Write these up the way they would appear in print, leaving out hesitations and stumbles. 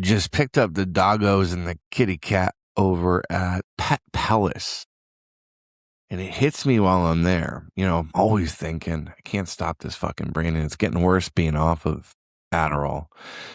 just picked up the doggos and the kitty cat over at Pet Palace. And it hits me while I'm there. You know, I'm always thinking, I can't stop this fucking brain. And it's getting worse being off of Adderall.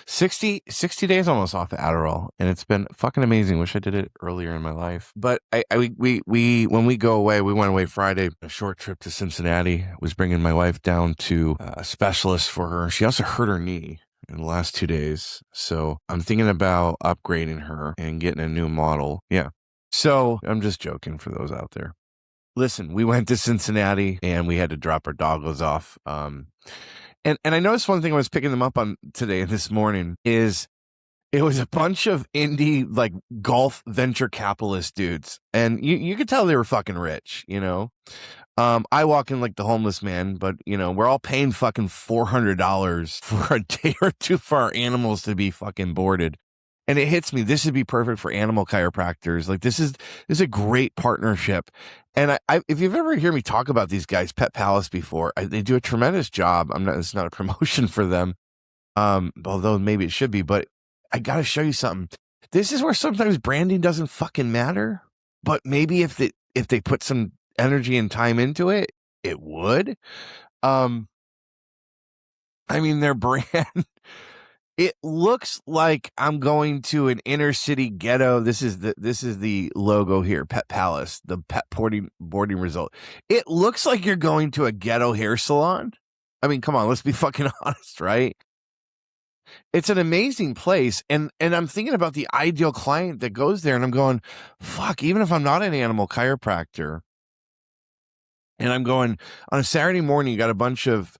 60 days almost off of Adderall. And it's been fucking amazing. Wish I did it earlier in my life. But we when we go away, we went away Friday, a short trip to Cincinnati. I was bringing my wife down to a specialist for her. She also hurt her knee in the last 2 days. So I'm thinking about upgrading her and getting a new model. Yeah. So I'm just joking for those out there. Listen, we went to Cincinnati and we had to drop our doggos off. And I noticed one thing I was picking them up on today, this morning, is it was a bunch of indie, like, golf venture capitalist dudes. And you could tell they were fucking rich, you know? I walk in like the homeless man, but, you know, we're all paying fucking $400 for a day or two for our animals to be fucking boarded. And it hits me. This would be perfect for animal chiropractors. Like, this is a great partnership. And if you've ever heard me talk about these guys, Pet Palace, before, they do a tremendous job. It's not a promotion for them. Although maybe it should be, but I got to show you something. This is where sometimes branding doesn't fucking matter, but maybe if they put some energy and time into it, it would. I mean, their brand, it looks like I'm going to an inner city ghetto. This is the logo here, Pet Palace, the pet boarding result. It looks like you're going to a ghetto hair salon. I mean, come on, let's be fucking honest, right? It's an amazing place. And I'm thinking about the ideal client that goes there, and I'm going, fuck, even if I'm not an animal chiropractor, and I'm going on a Saturday morning, you got a bunch of,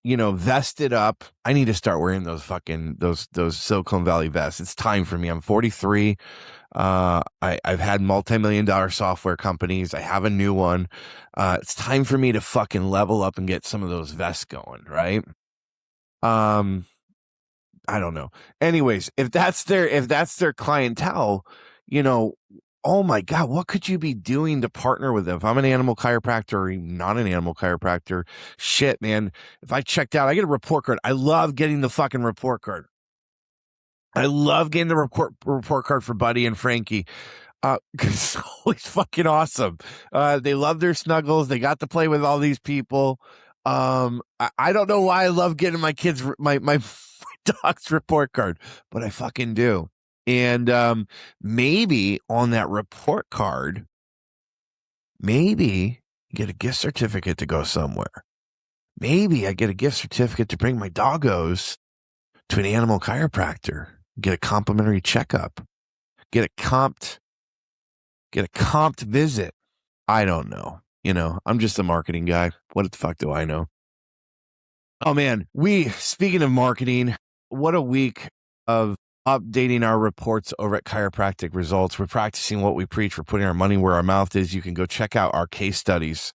vested up. I need to start wearing those fucking, those Silicon Valley vests. It's time for me. I'm 43. I've had multi-million-dollar software companies. I have a new one. It's time for me to fucking level up and get some of those vests going, right? I don't know. Anyways, if that's their clientele, you know, oh my God, what could you be doing to partner with them? If I'm an animal chiropractor or even not an animal chiropractor, shit, man. If I checked out, I get a report card. I love getting the fucking report card. I love getting the report card for Buddy and Frankie. It's always fucking awesome. They love their snuggles. They got to play with all these people. I don't know why I love getting my kids, my dog's report card, but I fucking do. And maybe on that report card, maybe get a gift certificate to go somewhere. Maybe I get a gift certificate to bring my doggos to an animal chiropractor, get a complimentary checkup, get a comped visit. I don't know. You know, I'm just a marketing guy. What the fuck do I know? Oh man, speaking of marketing, what a week of updating our reports over at Chiropractic Results. We're practicing what we preach. We're putting our money where our mouth is. You can go check out our case studies.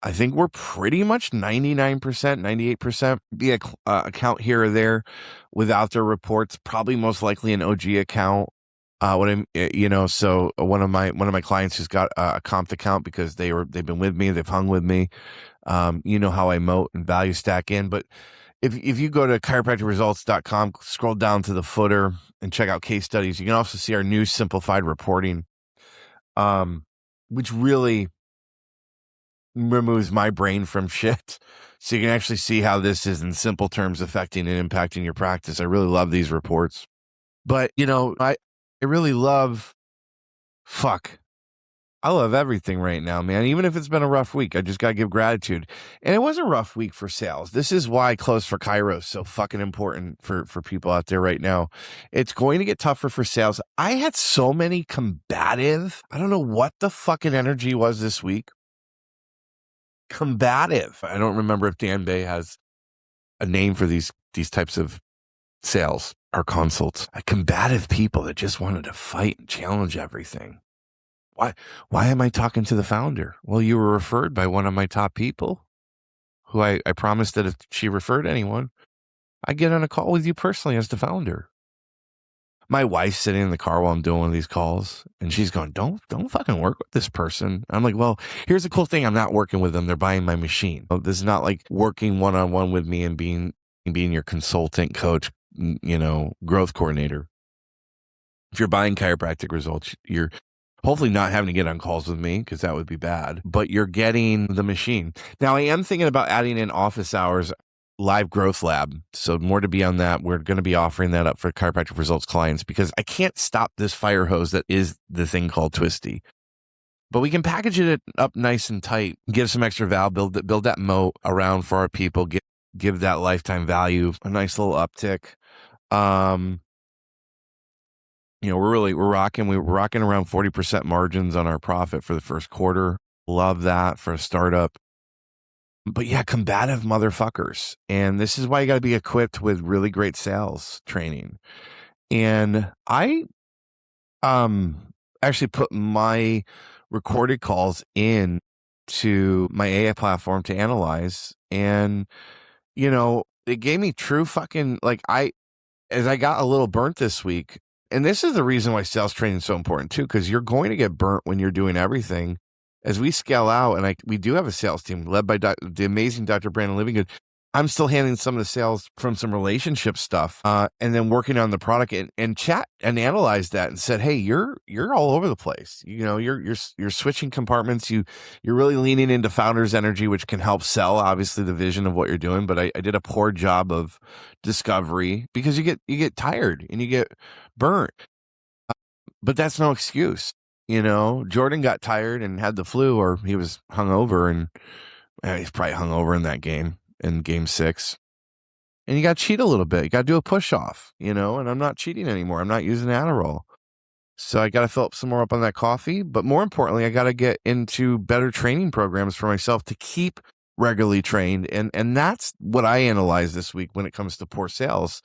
I think we're pretty much 99%, 98% be a account here or there without their reports. Probably most likely an OG account. So one of my clients who's got a comped account because they've been with me, they've hung with me. You know how I moat and value stack in, but if you go to chiropracticresults.com, scroll down to the footer and check out case studies, you can also see our new simplified reporting, which really removes my brain from shit. So you can actually see how this is in simple terms affecting and impacting your practice. I really love these reports. But, you know, I really love I love everything right now, man. Even if it's been a rough week, I just got to give gratitude. And it was a rough week for sales. This is why Close for Chiros is so fucking important for people out there right now. It's going to get tougher for sales. I had so many combative, I don't know what the fucking energy was this week. Combative. I don't remember if Dan Bay has a name for these types of sales or consults. Combative people that just wanted to fight and challenge everything. Why am I talking to the founder? Well, you were referred by one of my top people who I promised that if she referred anyone, I'd get on a call with you personally as the founder. My wife's sitting in the car while I'm doing one of these calls, and she's going, don't fucking work with this person. I'm like, well, here's the cool thing. I'm not working with them. They're buying my machine. This is not like working one-on-one with me and being your consultant coach, growth coordinator. If you're buying chiropractic results, you're hopefully not having to get on calls with me because that would be bad, but you're getting the machine. Now, I am thinking about adding in office hours live growth lab. So more to be on that. We're going to be offering that up for chiropractic results clients because I can't stop this fire hose that is the thing called Twisty. But we can package it up nice and tight, give some extra value, build that moat around for our people, give that lifetime value a nice little uptick. We're rocking around 40% margins on our profit for the first quarter. Love that for a startup. But yeah, combative motherfuckers. And this is why you got to be equipped with really great sales training. And I actually put my recorded calls in to my AI platform to analyze. And, it gave me true fucking, as I got a little burnt this week, and this is the reason why sales training is so important too, because you're going to get burnt when you're doing everything. As we scale out, and we do have a sales team led by the amazing Dr. Brandon Livingood. I'm still handling some of the sales from some relationship stuff, and then working on the product and chat and analyze that and said, hey, you're all over the place. You're switching compartments. You're really leaning into founder's energy, which can help sell obviously the vision of what you're doing. But I did a poor job of discovery because you get tired and you get burnt. But that's no excuse. Jordan got tired and had the flu, or he was hungover, and he's probably hungover in that game. In game 6, and you got to cheat a little bit. You got to do a push off, and I'm not cheating anymore. I'm not using Adderall. So I got to fill up some more up on that coffee. But more importantly, I got to get into better training programs for myself to keep regularly trained. And that's what I analyzed this week when it comes to poor sales.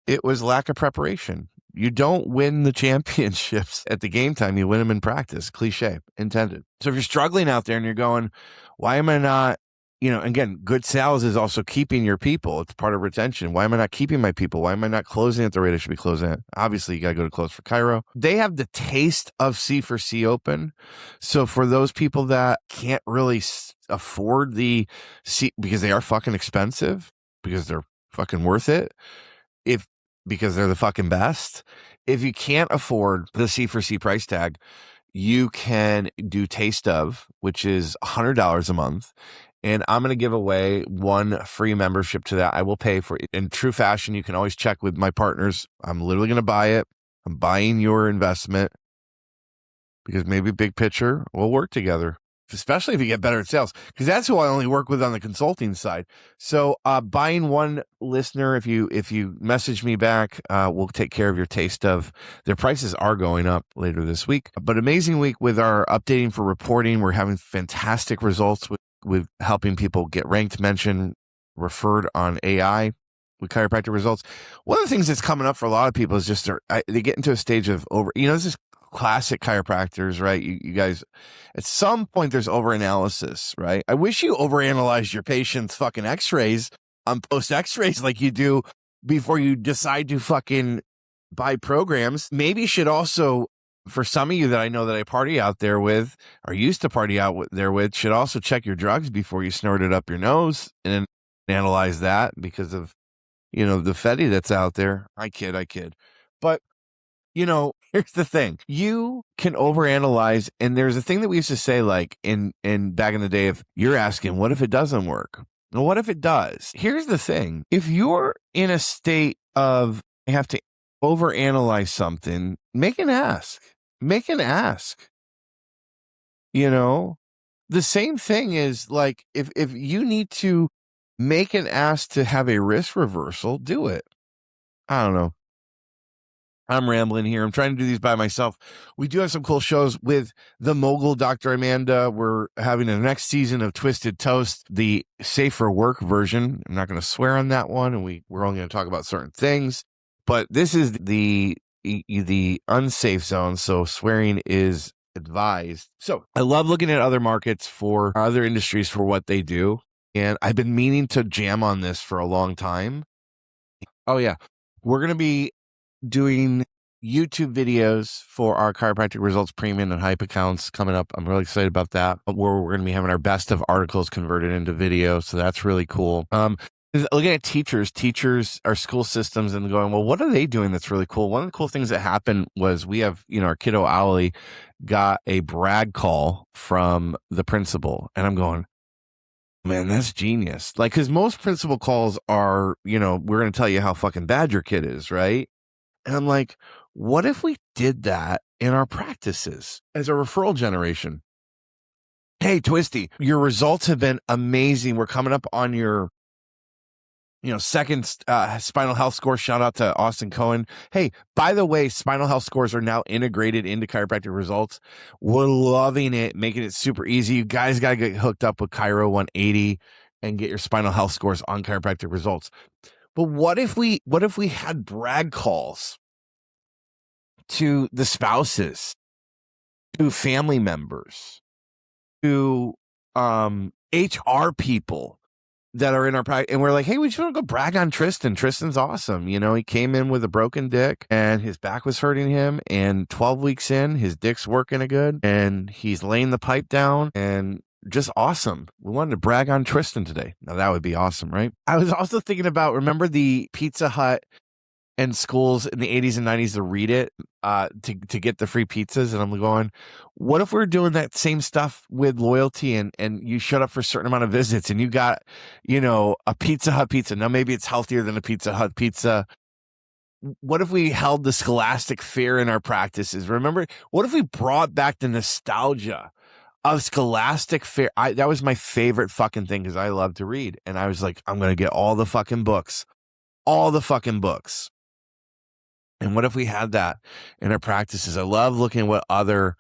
It was lack of preparation. You don't win the championships at the game time. You win them in practice. Cliche intended. So if you're struggling out there and you're going, why am I not, again, good sales is also keeping your people. It's part of retention. Why am I not keeping my people? Why am I not closing at the rate I should be closing at? Obviously, you got to go to Close for Chiro. They have the taste of C4C open. So for those people that can't really afford the C, because they are fucking expensive, because they're fucking worth it, because they're the fucking best. If you can't afford the C4C price tag, you can do Taste Of, which is $100 a month. And I'm going to give away one free membership to that. I will pay for it. In true fashion, you can always check with my partners. I'm literally going to buy it. I'm buying your investment because maybe big picture we'll work together, especially if you get better at sales, because that's who I only work with on the consulting side. So buying one listener, if you message me back, we'll take care of your Taste Of. Their prices are going up later this week. But amazing week with our updating for reporting. We're having fantastic results with helping people get ranked, mentioned, referred on AI with chiropractic results. One of the things that's coming up for a lot of people is just they get into a stage of this is classic chiropractors, right? You guys, at some point there's overanalysis, right? I wish you overanalyzed your patient's fucking x-rays on post x-rays like you do before you decide to fucking buy programs. Maybe you should also, for some of you that I know that I party out there with, or used to party out there with, should also check your drugs before you snort it up your nose and analyze that because of, the fetty that's out there. I kid. But, here's the thing. You can overanalyze. And there's a thing that we used to say, like in back in the day, if you're asking, what if it doesn't work? Well, what if it does? Here's the thing. If you're in a state of have to overanalyze something, make an ask. The same thing is like if you need to make an ask to have a risk reversal, do it. I don't know. I'm rambling here. I'm trying to do these by myself. We do have some cool shows with the mogul, Dr. Amanda. We're having the next season of Twisted Toast, the safer work version. I'm not going to swear on that one, and we're only going to talk about certain things. But this is the unsafe zone, so swearing is advised. So I love looking at other markets for other industries for what they do. And I've been meaning to jam on this for a long time. Oh, yeah. We're going to be doing YouTube videos for our Chiropractic Results Premium and Hype accounts coming up. I'm really excited about that. Where we're going to be having our best of articles converted into video. So that's really cool. looking at teachers, our school systems, and going, well, what are they doing that's really cool? One of the cool things that happened was we have, our kiddo Ollie got a brag call from the principal, and I'm going, man, that's genius. Like, because most principal calls are, we're going to tell you how fucking bad your kid is, right? And I'm like, what if we did that in our practices as a referral generation? Hey, Twisty, your results have been amazing. We're coming up on your second spinal health score. Shout out to Austin Cohen. Hey, by the way, spinal health scores are now integrated into chiropractic results. We're loving it, making it super easy. You guys got to get hooked up with Chiro 180 and get your spinal health scores on chiropractic results. But what if we had brag calls to the spouses, to family members, to HR people that are in our practice, and we're like, hey, we just want to go brag on Tristan. Tristan's awesome. He came in with a broken dick and his back was hurting him, and 12 weeks in, his dick's working good and he's laying the pipe down and just awesome. We wanted to brag on Tristan today. Now that would be awesome, right? I was also thinking about, remember the Pizza Hut and schools in the 80s and 90s to read it to get the free pizzas? And I'm going, what if we're doing that same stuff with loyalty, and you showed up for a certain amount of visits and you got, a Pizza Hut pizza. Now maybe it's healthier than a Pizza Hut pizza. What if we held the Scholastic Fair in our practices? Remember, what if we brought back the nostalgia of Scholastic Fair? That was my favorite fucking thing because I love to read. And I was like, I'm going to get all the fucking books. And what if we had that in our practices? I love looking at what other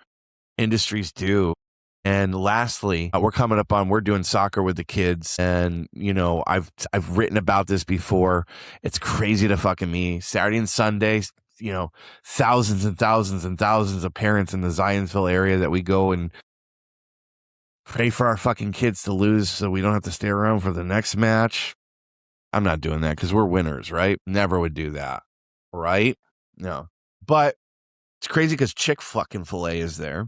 industries do. And lastly, we're doing soccer with the kids. And, I've written about this before. It's crazy to fucking me. Saturday and Sunday, thousands and thousands and thousands of parents in the Zionsville area that we go and pray for our fucking kids to lose so we don't have to stay around for the next match. I'm not doing that because we're winners, right? Never would do that, right? No. But it's crazy because Chick-fucking-fil-A is there.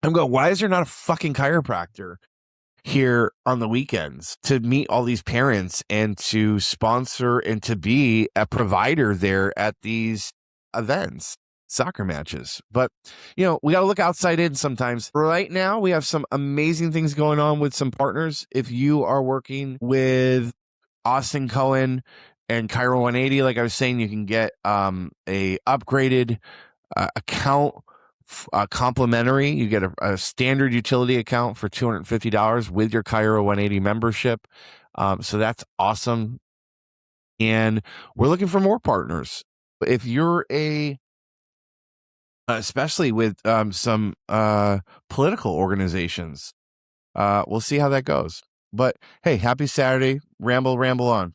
I'm going, why is there not a fucking chiropractor here on the weekends to meet all these parents and to sponsor and to be a provider there at these events, soccer matches? But, we got to look outside in sometimes. Right now, we have some amazing things going on with some partners. If you are working with Austin Cohen and Chiro 180, like I was saying, you can get a upgraded account complimentary. You get a standard utility account for $250 with your Chiro 180 membership. So that's awesome. And we're looking for more partners. If you're especially with some political organizations, we'll see how that goes. But hey, happy Saturday. Ramble on.